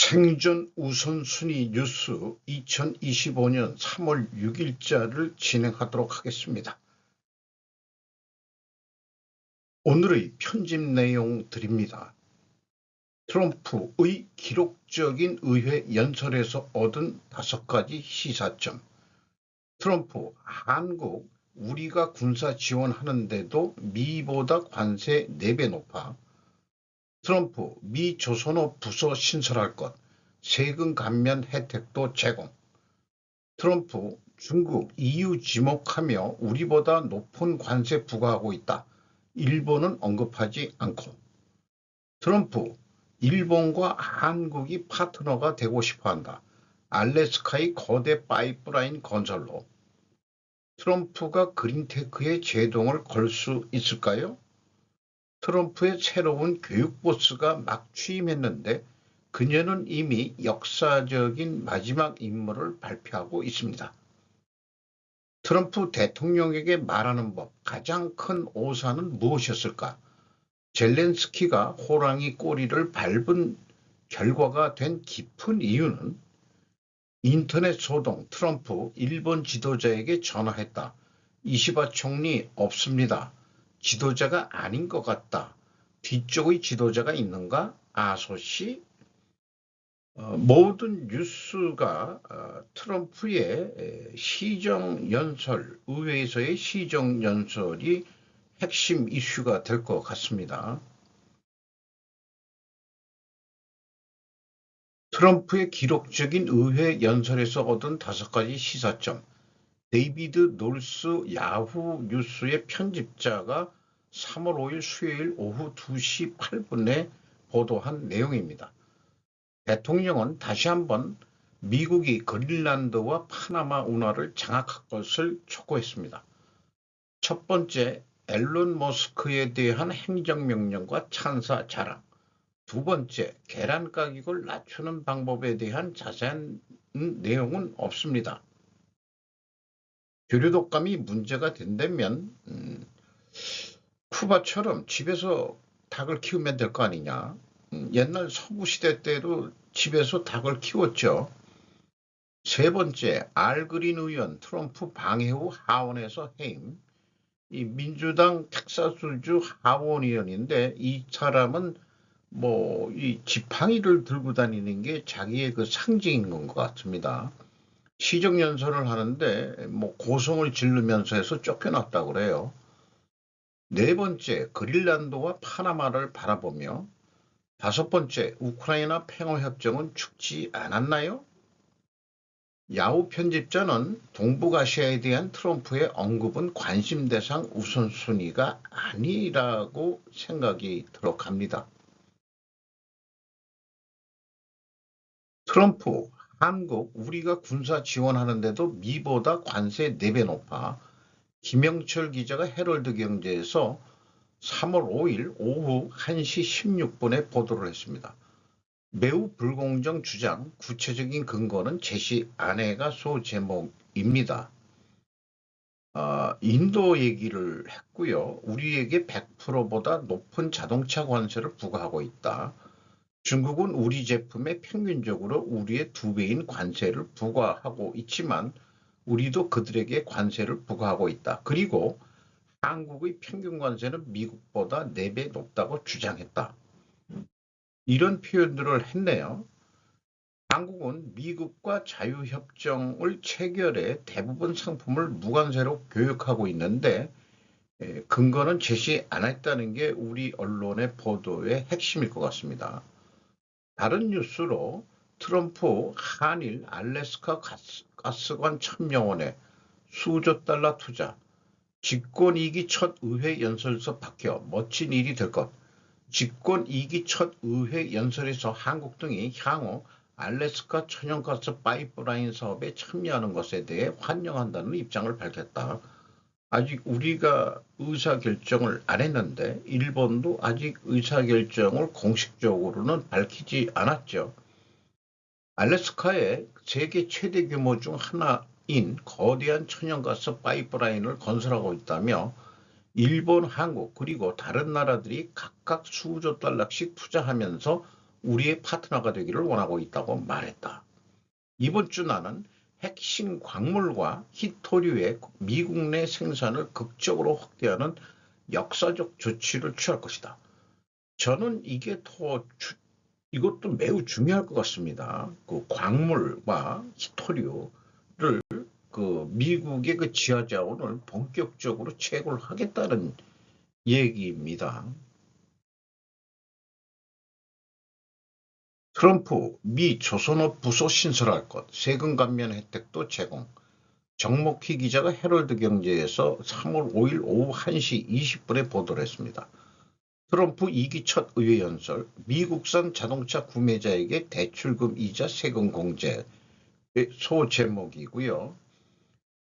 생존 우선순위 뉴스 2025년 3월 6일자를 진행하도록 하겠습니다. 오늘의 편집 내용 드립니다. 트럼프의 기록적인 의회 연설에서 얻은 5가지 시사점. 트럼프, 한국, 우리가 군사 지원하는데도 미보다 관세 4배 높아. 트럼프, 미 조선업 부서 신설할 것, 세금 감면 혜택도 제공. 트럼프, 중국, EU 지목하며 우리보다 높은 관세 부과하고 있다. 일본은 언급하지 않고. 트럼프, 일본과 한국이 파트너가 되고 싶어한다. 알래스카의 거대 파이프라인 건설로. 트럼프가 그린테크에 제동을 걸 수 있을까요? 트럼프의 새로운 교육 보스가 막 취임했는데 그녀는 이미 역사적인 마지막 임무를 발표하고 있습니다. 트럼프 대통령에게 말하는 법, 가장 큰 오산은 무엇이었을까? 젤렌스키가 호랑이 꼬리를 밟은 결과가 된 깊은 이유는 인터넷 소동, 트럼프 일본 지도자에게 전화했다. 이시바 총리 없습니다. 지도자가 아닌 것 같다. 뒤쪽의 지도자가 있는가? 아소시? 모든 뉴스가 트럼프의 시정연설, 의회에서의 시정연설이 핵심 이슈가 될 것 같습니다. 트럼프의 기록적인 의회 연설에서 얻은 5가지 시사점. 데이비드 놀스 야후 뉴스의 편집자가 3월 5일 수요일 오후 2시 8분에 보도한 내용입니다. 대통령은 다시 한번 미국이 그린란드와 파나마 운하를 장악할 것을 촉구했습니다. 첫 번째, 앨런 머스크에 대한 행정명령과 찬사 자랑. 두 번째, 계란 가격을 낮추는 방법에 대한 자세한 내용은 없습니다. 교류독감이 문제가 된다면 쿠바처럼 집에서 닭을 키우면 될 거 아니냐. 옛날 서부시대 때도 집에서 닭을 키웠죠. 세 번째, 알그린 의원 트럼프 방해 후 하원에서 해임. 이 민주당 텍사스주 하원 의원인데 이 사람은 이 지팡이를 들고 다니는 게 자기의 그 상징인 것 같습니다. 시정연설을 하는데 고성을 지르면서 해서 쫓겨났다고 그래요. 네 번째, 그린란드와 파나마를 바라보며. 다섯 번째, 우크라이나 평화협정은 죽지 않았나요? 야후 편집자는 동북아시아에 대한 트럼프의 언급은 관심 대상 우선순위가 아니라고 생각이 들어갑니다. 트럼프, 한국, 우리가 군사 지원하는데도 미보다 관세 4배 높아. 김영철 기자가 헤럴드 경제에서 3월 5일 오후 1시 16분에 보도를 했습니다. 매우 불공정 주장, 구체적인 근거는 제시 안 해가 소제목입니다. 인도 얘기를 했고요. 우리에게 100%보다 높은 자동차 관세를 부과하고 있다. 중국은 우리 제품에 평균적으로 우리의 2배인 관세를 부과하고 있지만 우리도 그들에게 관세를 부과하고 있다. 그리고 한국의 평균 관세는 미국보다 4배 높다고 주장했다. 이런 표현들을 했네요. 한국은 미국과 자유협정을 체결해 대부분 상품을 무관세로 교역하고 있는데 근거는 제시 안 했다는 게 우리 언론의 보도의 핵심일 것 같습니다. 다른 뉴스로 트럼프 한일 알래스카 가스관 1000여원에 수조 달러 투자, 집권 2기 첫 의회 연설에서 바뀌어 멋진 일이 될 것. 집권 2기 첫 의회 연설에서 한국 등이 향후 알래스카 천연가스 파이프라인 사업에 참여하는 것에 대해 환영한다는 입장을 밝혔다. 아직 우리가 의사결정을 안 했는데 일본도 아직 의사결정을 공식적으로는 밝히지 않았죠. 알래스카에 세계 최대 규모 중 하나인 거대한 천연가스 파이프라인을 건설하고 있다며 일본, 한국 그리고 다른 나라들이 각각 수조 달러씩 투자하면서 우리의 파트너가 되기를 원하고 있다고 말했다. 이번 주 나는 핵심 광물과 히토류의 미국 내 생산을 극적으로 확대하는 역사적 조치를 취할 것이다. 저는 이것도 매우 중요할 것 같습니다. 그 광물과 히토류를 미국의 그 지하 자원을 본격적으로 채굴하겠다는 얘기입니다. 트럼프, 미 조선업 부서 신설할 것, 세금 감면 혜택도 제공. 정목희 기자가 헤럴드 경제에서 3월 5일 오후 1시 20분에 보도를 했습니다. 트럼프 2기 첫 의회 연설, 미국산 자동차 구매자에게 대출금 이자 세금 공제, 소제목이고요.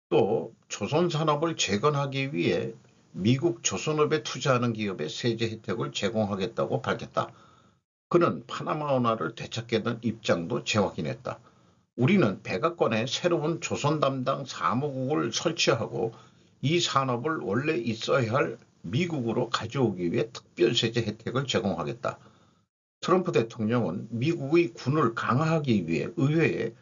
또 조선산업을 재건하기 위해 미국 조선업에 투자하는 기업에 세제 혜택을 제공하겠다고 밝혔다. 그는 파나마 운하를 되찾겠다는 입장도 재확인했다. 우리는 백악관에 새로운 조선 담당 사무국을 설치하고 이 산업을 원래 있어야 할 미국으로 가져오기 위해 특별세제 혜택을 제공하겠다. 트럼프 대통령은 미국의 군을 강화하기 위해 의회에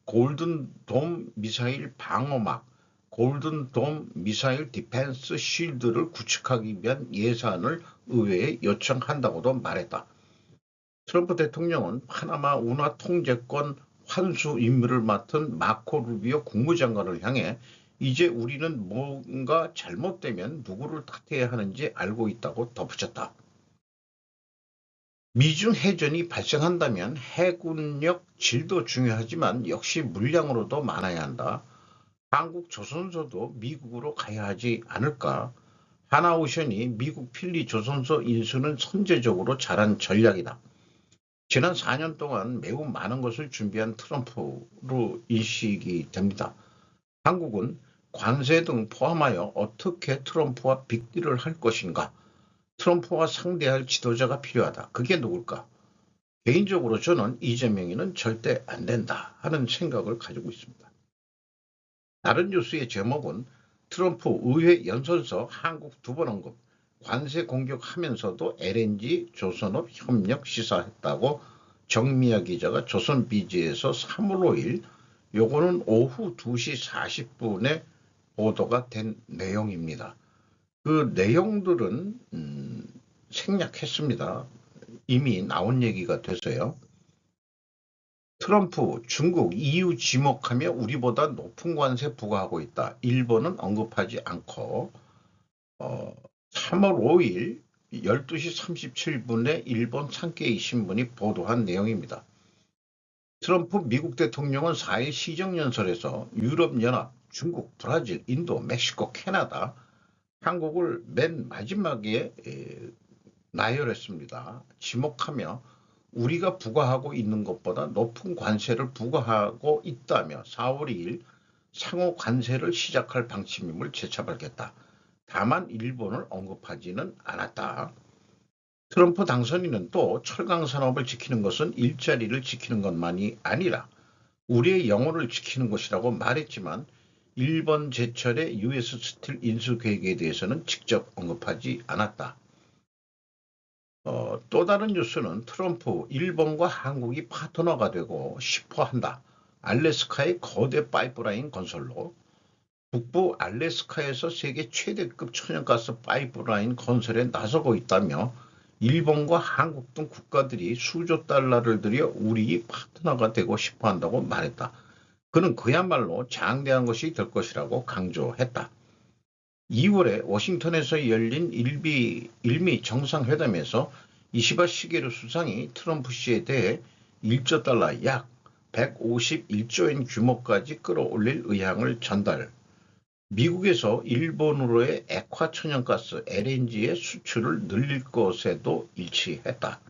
골든돔 미사일 방어막, 골든돔 미사일 디펜스 쉴드를 구축하기 위한 예산을 의회에 요청한다고도 말했다. 트럼프 대통령은 파나마 운하 통제권 환수 임무를 맡은 마코 루비오 국무장관을 향해 이제 우리는 뭔가 잘못되면 누구를 탓해야 하는지 알고 있다고 덧붙였다. 미중 해전이 발생한다면 해군력 질도 중요하지만 역시 물량으로도 많아야 한다. 한국 조선소도 미국으로 가야 하지 않을까? 하나오션이 미국 필리 조선소 인수는 선제적으로 잘한 전략이다. 지난 4년 동안 매우 많은 것을 준비한 트럼프로 인식이 됩니다. 한국은 관세 등 포함하여 어떻게 트럼프와 빅딜을 할 것인가? 트럼프와 상대할 지도자가 필요하다. 그게 누굴까? 개인적으로 저는 이재명이는 절대 안 된다 하는 생각을 가지고 있습니다. 다른 뉴스의 제목은 트럼프 의회 연설서 한국 두 번 언급, 관세 공격하면서도 LNG 조선업 협력 시사했다고 정미아 기자가 조선비즈에서 3월 5일, 요거는 오후 2시 40분에 보도가 된 내용입니다. 그 내용들은 생략했습니다. 이미 나온 얘기가 돼서요. 트럼프, 중국, EU 지목하며 우리보다 높은 관세 부과하고 있다. 일본은 언급하지 않고 3월 5일 12시 37분에 일본 산케이 신문이 보도한 내용입니다. 트럼프 미국 대통령은 4일 시정연설에서 유럽연합, 중국, 브라질, 인도, 멕시코, 캐나다, 한국을 맨 마지막에 나열했습니다. 지목하며 우리가 부과하고 있는 것보다 높은 관세를 부과하고 있다며 4월 2일 상호 관세를 시작할 방침임을 재차 밝혔다. 다만 일본을 언급하지는 않았다. 트럼프 당선인은 또 철강 산업을 지키는 것은 일자리를 지키는 것만이 아니라 우리의 영혼을 지키는 것이라고 말했지만 일본 제철의 US 스틸 인수 계획에 대해서는 직접 언급하지 않았다. 또 다른 뉴스는 트럼프, 일본과 한국이 파트너가 되고 싶어 한다. 알래스카의 거대 파이프라인 건설로 북부 알래스카에서 세계 최대급 천연가스 파이프라인 건설에 나서고 있다며 일본과 한국 등 국가들이 수조 달러를 들여 우리 파트너가 되고 싶어 한다고 말했다. 그는 그야말로 장대한 것이 될 것이라고 강조했다. 2월에 워싱턴에서 열린 일미 정상회담에서 이시바 시게루 수상이 트럼프 씨에 대해 1조 달러 약 151조엔 규모까지 끌어올릴 의향을 전달. 미국에서 일본으로의 액화 천연가스 LNG의 수출을 늘릴 것에도 일치했다.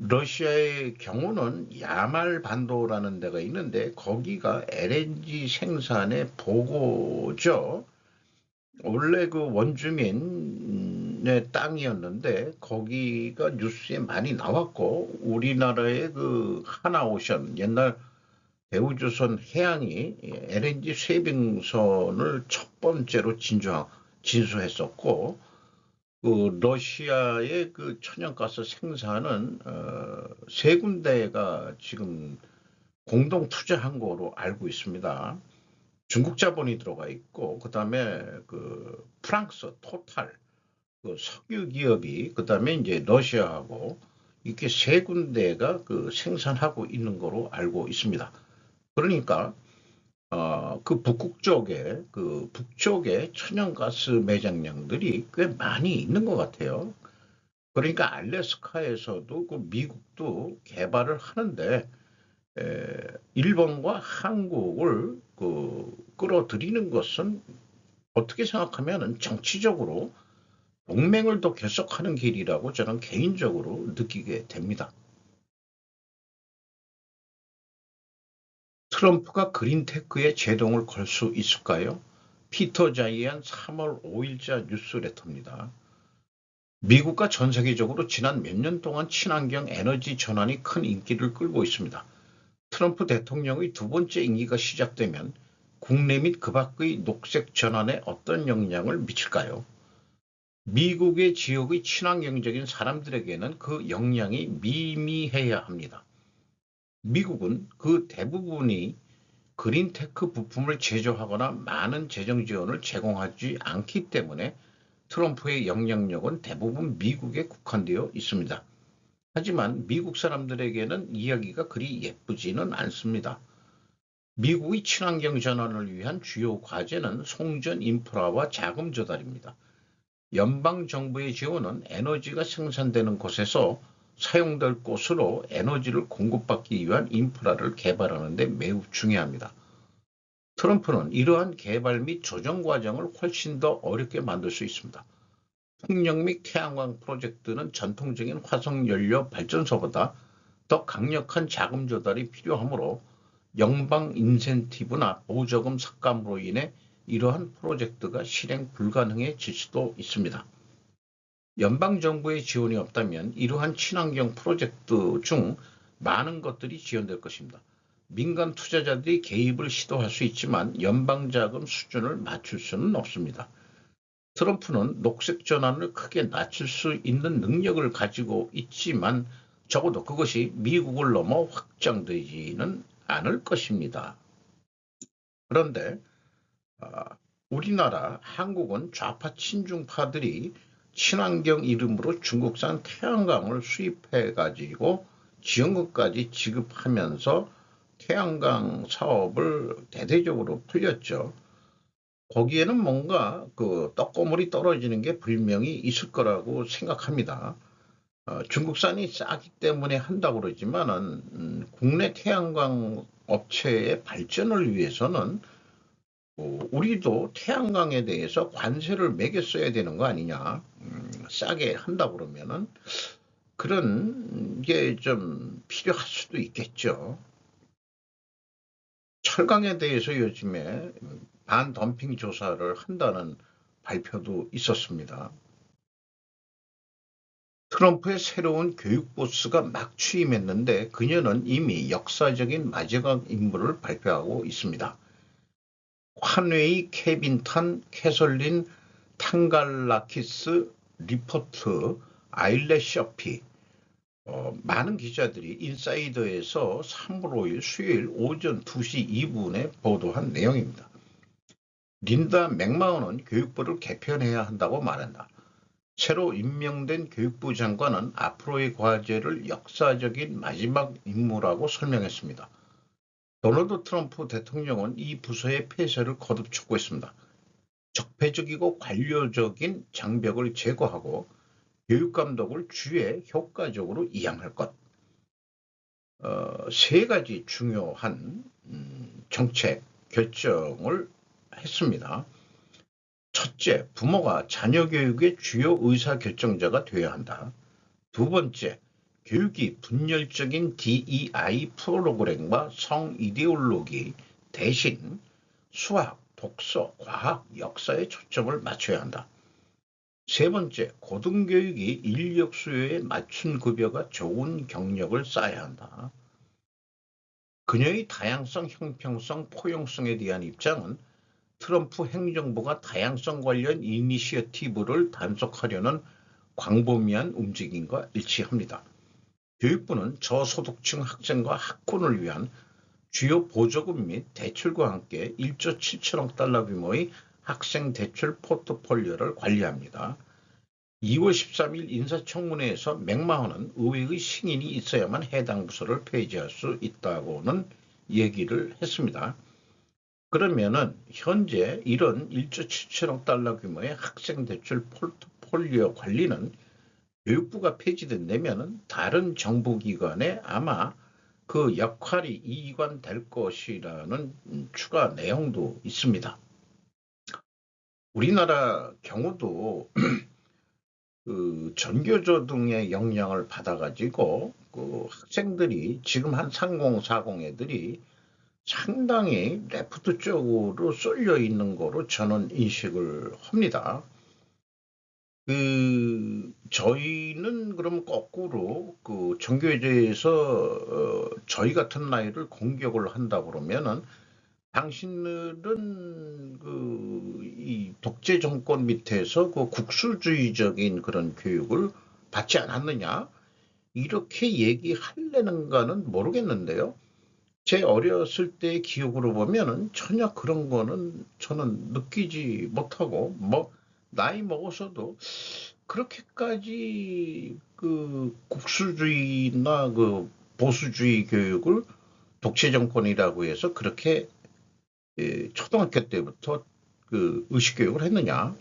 러시아의 경우는 야말 반도라는 데가 있는데 거기가 LNG 생산의 보고죠. 원래 그 원주민의 땅이었는데 거기가 뉴스에 많이 나왔고 우리나라의 그 하나오션 옛날 대우조선 해양이 LNG 쇄빙선을 첫 번째로 진수했었고 러시아의 그 천연가스 생산은 세 군데가 지금 공동 투자한 거로 알고 있습니다. 중국 자본이 들어가 있고, 그다음에 그 프랑스 토탈, 그 석유 기업이, 그다음에 이제 러시아하고 이렇게 세 군데가 그 생산하고 있는 거로 알고 있습니다. 그러니까 그 북극 쪽에 그 북쪽에 천연가스 매장량들이 꽤 많이 있는 것 같아요. 그러니까 알래스카에서도 그 미국도 개발을 하는데 일본과 한국을 그 끌어들이는 것은 어떻게 생각하면 정치적으로 동맹을 더 결속하는 길이라고 저는 개인적으로 느끼게 됩니다. 트럼프가 그린테크에 제동을 걸 수 있을까요? 피터 자이안 3월 5일자 뉴스레터입니다. 미국과 전 세계적으로 지난 몇 년 동안 친환경 에너지 전환이 큰 인기를 끌고 있습니다. 트럼프 대통령의 두 번째 임기가 시작되면 국내 및 그 밖의 녹색 전환에 어떤 영향을 미칠까요? 미국의 지역의 친환경적인 사람들에게는 그 영향이 미미해야 합니다. 미국은 그 대부분이 그린테크 부품을 제조하거나 많은 재정 지원을 제공하지 않기 때문에 트럼프의 영향력은 대부분 미국에 국한되어 있습니다. 하지만 미국 사람들에게는 이야기가 그리 예쁘지는 않습니다. 미국의 친환경 전환을 위한 주요 과제는 송전 인프라와 자금 조달입니다. 연방 정부의 지원은 에너지가 생산되는 곳에서 사용될 곳으로 에너지를 공급받기 위한 인프라를 개발하는 데 매우 중요합니다. 트럼프는 이러한 개발 및 조정 과정을 훨씬 더 어렵게 만들 수 있습니다. 풍력 및 태양광 프로젝트는 전통적인 화석연료 발전소보다 더 강력한 자금 조달이 필요하므로 연방 인센티브나 보조금 삭감으로 인해 이러한 프로젝트가 실행 불가능해질 수도 있습니다. 연방정부의 지원이 없다면 이러한 친환경 프로젝트 중 많은 것들이 지연될 것입니다. 민간 투자자들이 개입을 시도할 수 있지만 연방자금 수준을 맞출 수는 없습니다. 트럼프는 녹색 전환을 크게 낮출 수 있는 능력을 가지고 있지만 적어도 그것이 미국을 넘어 확장되지는 않을 것입니다. 그런데 우리나라, 한국은 좌파 친중파들이 친환경 이름으로 중국산 태양광을 수입해가지고 지원금까지 지급하면서 태양광 사업을 대대적으로 풀렸죠. 거기에는 뭔가 그 떡고물이 떨어지는 게 분명히 있을 거라고 생각합니다. 중국산이 싸기 때문에 한다고 그러지만은 국내 태양광 업체의 발전을 위해서는 우리도 태양광에 대해서 관세를 매겼어야 되는 거 아니냐. 싸게 한다고 그러면은 그런 게 좀 필요할 수도 있겠죠. 철강에 대해서 요즘에 반덤핑 조사를 한다는 발표도 있었습니다. 트럼프의 새로운 교육 보스가 막 취임했는데 그녀는 이미 역사적인 마지막 임무를 발표하고 있습니다. 콴웨이, 케빈 탄, 캐설린 탕갈라키스, 리포트, 아일렛 셔피, 많은 기자들이 인사이더에서 3월 5일 수요일 오전 2시 2분에 보도한 내용입니다. 린다 맥마운은 교육부를 개편해야 한다고 말한다. 새로 임명된 교육부 장관은 앞으로의 과제를 역사적인 마지막 임무라고 설명했습니다. 도널드 트럼프 대통령은 이 부서의 폐쇄를 거듭 촉구했습니다. 적폐적이고 관료적인 장벽을 제거하고 교육감독을 주에 효과적으로 이양할 것. 세 가지 중요한 정책 결정을 했습니다. 첫째, 부모가 자녀 교육의 주요 의사결정자가 되어야 한다. 두 번째, 교육이 분열적인 DEI 프로그램과 성 이데올로기 대신 수학, 독서, 과학, 역사에 초점을 맞춰야 한다. 세 번째, 고등교육이 인력 수요에 맞춘 급여가 좋은 경력을 쌓아야 한다. 그녀의 다양성, 형평성, 포용성에 대한 입장은 트럼프 행정부가 다양성 관련 이니시어티브를 단속하려는 광범위한 움직임과 일치합니다. 교육부는 저소득층 학생과 학군을 위한 주요 보조금 및 대출과 함께 1조 7천억 달러 규모의 학생 대출 포트폴리오를 관리합니다. 2월 13일 인사청문회에서 맥마헌은 의회의 승인이 있어야만 해당 부서를 폐지할 수 있다고는 얘기를 했습니다. 그러면은 현재 이런 1조 7천억 달러 규모의 학생 대출 포트폴리오 관리는 교육부가 폐지된다면은 다른 정부기관에 아마 그 역할이 이관될 것이라는 추가 내용도 있습니다. 우리나라 경우도 그 전교조 등의 영향을 받아가지고 그 학생들이 지금 한 3040 애들이 상당히 레프트 쪽으로 쏠려 있는 거로 저는 인식을 합니다. 저희는 그럼 거꾸로 그 전교조에서 저희 같은 나이를 공격을 한다 그러면은 당신들은 이 독재 정권 밑에서 그 국수주의적인 그런 교육을 받지 않았느냐? 이렇게 얘기하려는가는 모르겠는데요. 제 어렸을 때 기억으로 보면은 전혀 그런 거는 저는 느끼지 못하고, 나이 먹어서도 그렇게까지 그 국수주의나 그 보수주의 교육을 독재 정권이라고 해서 그렇게 초등학교 때부터 그 의식교육을 했느냐.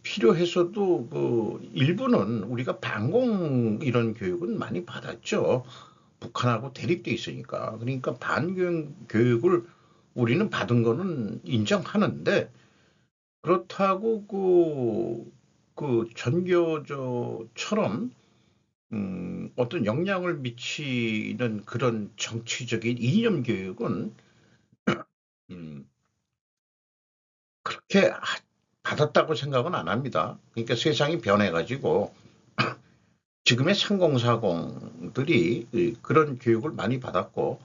필요해서도 그 일부는 우리가 반공 이런 교육은 많이 받았죠. 북한하고 대립돼 있으니까. 그러니까 반교육을 우리는 받은 거는 인정하는데 그렇다고 그 전교조처럼 어떤 영향을 미치는 그런 정치적인 이념 교육은 그렇게 받았다고 생각은 안 합니다. 그러니까 세상이 변해가지고 지금의 3040들이 그런 교육을 많이 받았고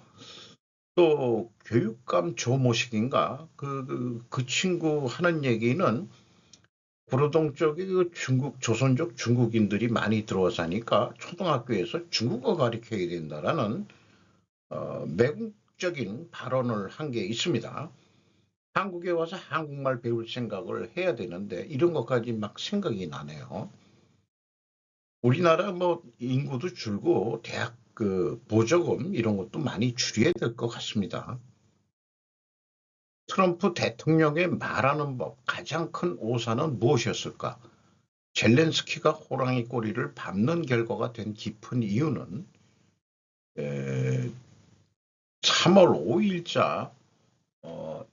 또 교육감 조모식인가 그 친구 하는 얘기는 구로동 쪽에 그 중국 조선족 중국인들이 많이 들어와서 하니까 초등학교에서 중국어 가르쳐야 된다라는 매국적인 발언을 한 게 있습니다. 한국에 와서 한국말 배울 생각을 해야 되는데 이런 것까지 막 생각이 나네요. 우리나라 인구도 줄고 대학 그 보조금 이런 것도 많이 줄여야 될 것 같습니다. 트럼프 대통령의 말하는 법 가장 큰 오산은 무엇이었을까? 젤렌스키가 호랑이 꼬리를 밟는 결과가 된 깊은 이유는 3월 5일자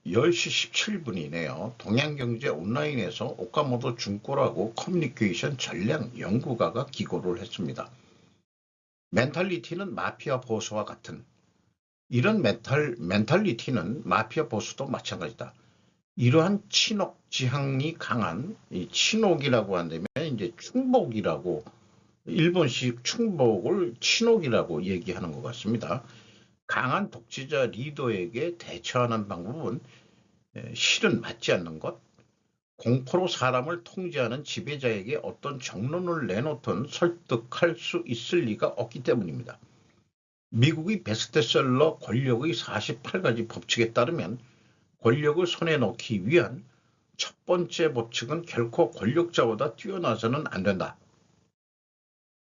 10시 17분이네요. 동양경제 온라인에서 오카모토 중고라고 커뮤니케이션 전략 연구가가 기고를 했습니다. 멘탈리티는 마피아 보수와 같은 이런 멘탈리티는 마피아 보수도 마찬가지다. 이러한 친옥 지향이 강한 이 친옥이라고 한다면 이제 충복이라고 일본식 충복을 친옥이라고 얘기하는 것 같습니다. 강한 독재자 리더에게 대처하는 방법은 실은 맞지 않는 것, 공포로 사람을 통제하는 지배자에게 어떤 정론을 내놓든 설득할 수 있을 리가 없기 때문입니다. 미국의 베스트셀러 권력의 48가지 법칙에 따르면 권력을 손에 넣기 위한 첫 번째 법칙은 결코 권력자보다 뛰어나서는 안 된다.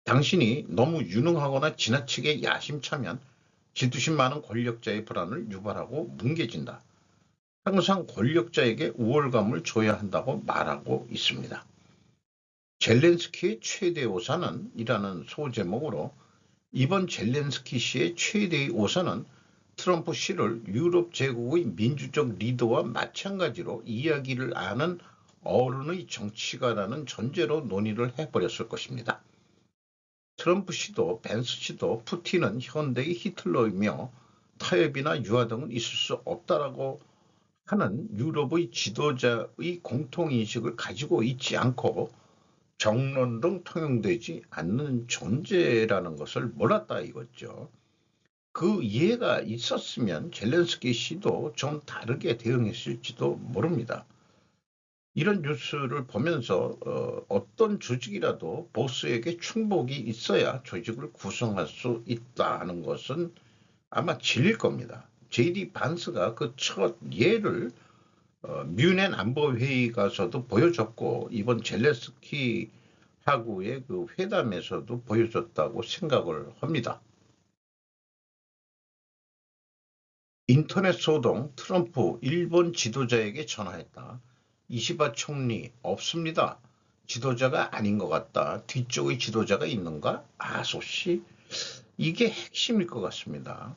당신이 너무 유능하거나 지나치게 야심차면 지두심 많은 권력자의 불안을 유발하고 뭉개진다. 항상 권력자에게 우월감을 줘야 한다고 말하고 있습니다. 젤렌스키의 최대 오산은 이라는 소제목으로 이번 젤렌스키 씨의 최대의 오산은 트럼프 씨를 유럽 제국의 민주적 리더와 마찬가지로 이야기를 아는 어른의 정치가라는 전제로 논의를 해버렸을 것입니다. 트럼프 씨도 벤스 씨도 푸틴은 현대의 히틀러이며 타협이나 유화 등은 있을 수 없다라고 하는 유럽의 지도자의 공통인식을 가지고 있지 않고 정론 등 통용되지 않는 존재라는 것을 몰랐다 이거죠. 그 이해가 있었으면 젤렌스키 씨도 좀 다르게 대응했을지도 모릅니다. 이런 뉴스를 보면서 어떤 조직이라도 보스에게 충복이 있어야 조직을 구성할 수 있다는 것은 아마 진릴 겁니다. JD 반스가 그 첫 예를 뮌헨 안보회의 가서도 보여줬고 이번 젤렌스키 하고의 그 회담에서도 보여줬다고 생각을 합니다. 인터넷 소동 트럼프 일본 지도자에게 전화했다. 이시바 총리 없습니다. 지도자가 아닌 것 같다. 뒤쪽의 지도자가 있는가? 아소씨? 이게 핵심일 것 같습니다.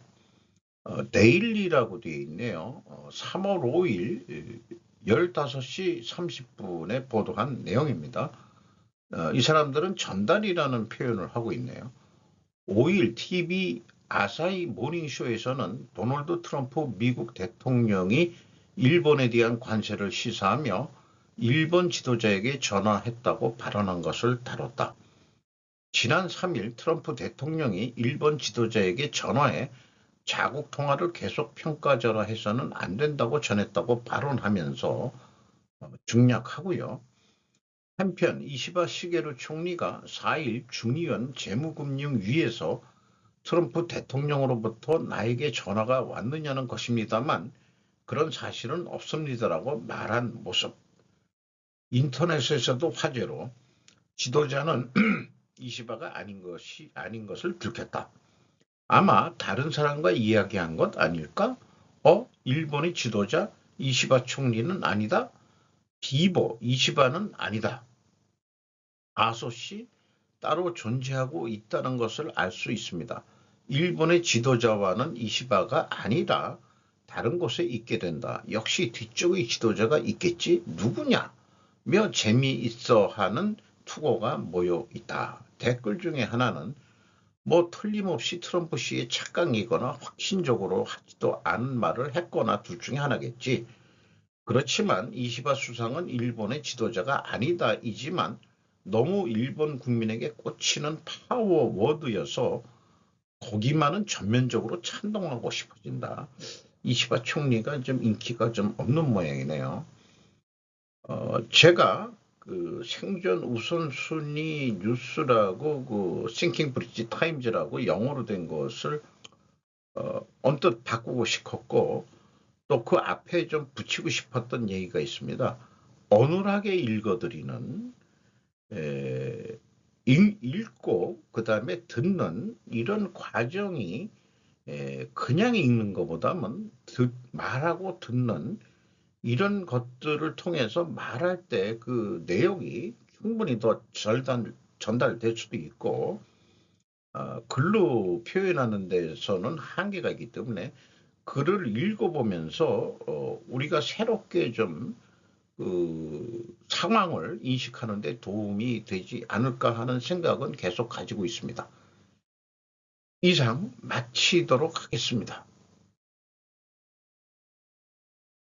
데일리라고 되어 있네요. 3월 5일 15시 30분에 보도한 내용입니다. 이 사람들은 전달이라는 표현을 하고 있네요. 5일 TV 아사히 모닝쇼에서는 도널드 트럼프 미국 대통령이 일본에 대한 관세를 시사하며 일본 지도자에게 전화했다고 발언한 것을 다뤘다. 지난 3일 트럼프 대통령이 일본 지도자에게 전화해 자국 통화를 계속 평가절하해서는 안 된다고 전했다고 발언하면서 중략하고요. 한편 이시바 시게루 총리가 4일 중의원 재무금융위에서 트럼프 대통령으로부터 나에게 전화가 왔느냐는 것입니다만 그런 사실은 없습니다라고 말한 모습. 인터넷에서도 화제로 지도자는 이시바가 아닌 것을 들켰다. 아마 다른 사람과 이야기한 것 아닐까? 일본의 지도자 이시바 총리는 아니다. 비보 이시바는 아니다. 아소씨 따로 존재하고 있다는 것을 알 수 있습니다. 일본의 지도자와는 이시바가 아니라 다른 곳에 있게 된다. 역시 뒤쪽의 지도자가 있겠지? 누구냐?며 재미있어 하는 투고가 모여 있다. 댓글 중에 하나는 틀림없이 트럼프 씨의 착각이거나 확신적으로 하지도 않은 말을 했거나 둘 중에 하나겠지. 그렇지만 이시바 수상은 일본의 지도자가 아니다이지만 너무 일본 국민에게 꽂히는 파워워드여서 거기만은 전면적으로 찬동하고 싶어진다. 이시바 총리가 좀 인기가 좀 없는 모양이네요. 제가 그 생존 우선순위 뉴스라고 그 싱킹 브릿지 타임즈라고 영어로 된 것을 언뜻 바꾸고 싶었고 또 그 앞에 좀 붙이고 싶었던 얘기가 있습니다. 어눌하게 읽어드리는 읽고 그 다음에 듣는 이런 과정이 그냥 읽는 것보다는 말하고 듣는 이런 것들을 통해서 말할 때 그 내용이 충분히 더 전달될 수도 있고 글로 표현하는 데서는 한계가 있기 때문에 글을 읽어보면서 우리가 새롭게 좀 상황을 인식하는 데 도움이 되지 않을까 하는 생각은 계속 가지고 있습니다. 이상 마치도록 하겠습니다.